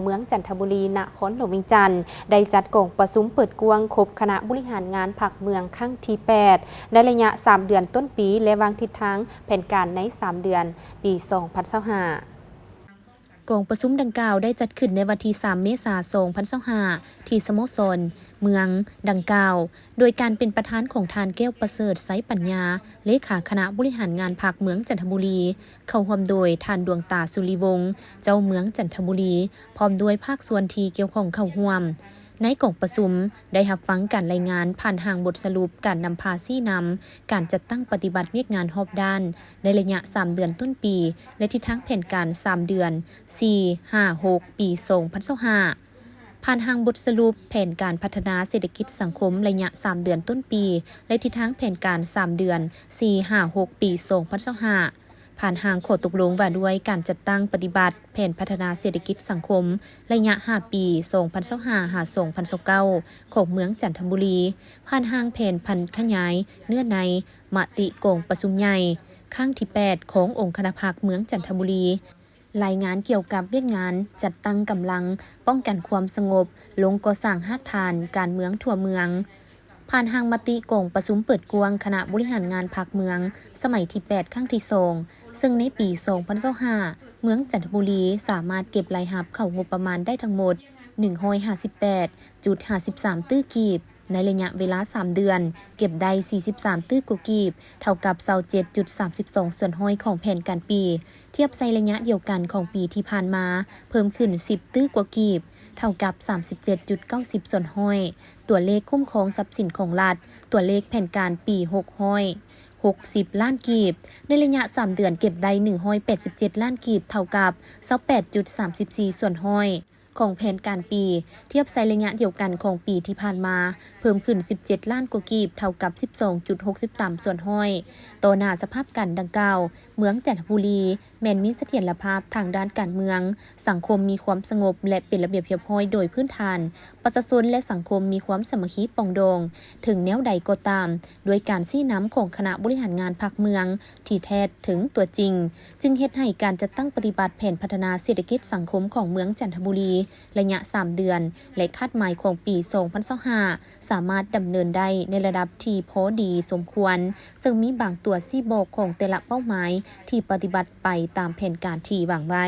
เมืองจันทบุรีนครหลวงเวียงจันทร์ได้จัดกองประชุมเปิดกวงครบคณะบริหารงานผักเมืองครั้งที่ 8 ในระยะ 3 เดือนต้นปีและวางทิศทางแผนการใน 3 เดือนปี 2025กองประชุมดังกล่าวได้จัดขึ้นในวันที่ 3 เมษายน 2025 ที่สโมสรเมืองดังกล่าวโดยการเป็นประธานของทานแก้วประเสริฐไซปัญญาเลขาคณะบริหารงานผักเมืองจันทบุรีเข้าร่วมโดยทานดวงตาสุริวงศ์เจ้าเมืองจันทบุรีพร้อมด้วยภาคส่วนที่เกี่ยวข้องเข้าร่วมในกองประชุมได้รับฟังการรายงานผ่านทางบทสรุปการนำพาซี่นำการจัดตั้งปฏิบัติเวียกงานรอบด้านในระยะ 3 เดือนต้นปีและทิศทางแผนการ 3 เดือน 4-5-6 ปี 2025ผ่านทางบทสรุปแผนการพัฒนาเศรษฐกิจสังคมระยะ 3 เดือนต้นปีและทิศทางแผนการ 3 เดือน 4-5-6 ปี 2025ผ่านทางข้อตกลงว่าด้วยการจัดตั้งปฏิบัติแผนพัฒนาเศรษฐกิจสังคมระยะ 5 ปี 2025-2029 ของเมืองจันทบุรีผ่านทางแผนพันขยายเนื้อในมติกองประชุมใหญ่ครั้งที่ 8 ขององค์คณะพรรคเมืองจันทบุรีรายงานเกี่ยวกับเวียกงานจัดตั้งกำลังป้องกันความสงบลงก่อสร้างหาดทานการเมืองทั่วเมืองผ่านทางมติกองประชุมเปิดกวงคณะบริหารงานพรรคเมืองสมัยที่ 8 ครั้งที่ 2ซึ่งในปี 2025เมืองจันทบุรีสามารถเก็บรายรับเข้างบประมาณได้ทั้งหมด 158.53 ตื้อกีบในระยะเวลา 3 เดือนเก็บได้ 43 ตื้อกว่ากีบเท่ากับ 27.32 ส่วนห้อยของแผนการปีเทียบใส่ระยะเดียวกันของปีที่ผ่านมาเพิ่มขึ้น 10 ตื้อกว่ากีบเท่ากับ 37.90 ส่วนห้อยตัวเลขคุ้มครองทรัพย์สินของรัฐตัวเลขแผนการปี60 ล้านกีบในระยะ 3 เดือนเก็บได้187 ล้านกีบเท่ากับ 28.34 ส่วนห้อยของแผนการปีเทียบใส่ระยะเดียวกันของปีที่ผ่านมาเพิ่มขึ้น 17 ล้านกว่ากีบเท่ากับ 12.63 ส่วนห้อยต่อหน้าสภาพการดังกล่าวเมืองจันทบุรีแม้นมีเสถียรภาพทางด้านการเมืองสังคมมีความสงบและเป็นระเบียบเรียบร้อยโดยพื้นฐานประชาชนและสังคมมีความสามัคคีปรองดองถึงแนวใดก็ตามด้วยการชี้นำของคณะบริหารงานพรรคเมืองที่แท้ถึงตัวจริงจึงเฮ็ดให้การจัดตั้งปฏิบัติแผนพัฒนาเศรษฐกิจสังคมของเมืองจันทบุรีระยะ 3 เดือนและคาดหมายของปี 2025สามารถดำเนินได้ในระดับที่พอดีสมควรซึ่งมีบางตัวซี่บอกของแต่ละเป้าหมายที่ปฏิบัติไปตามแผนการที่วางไว้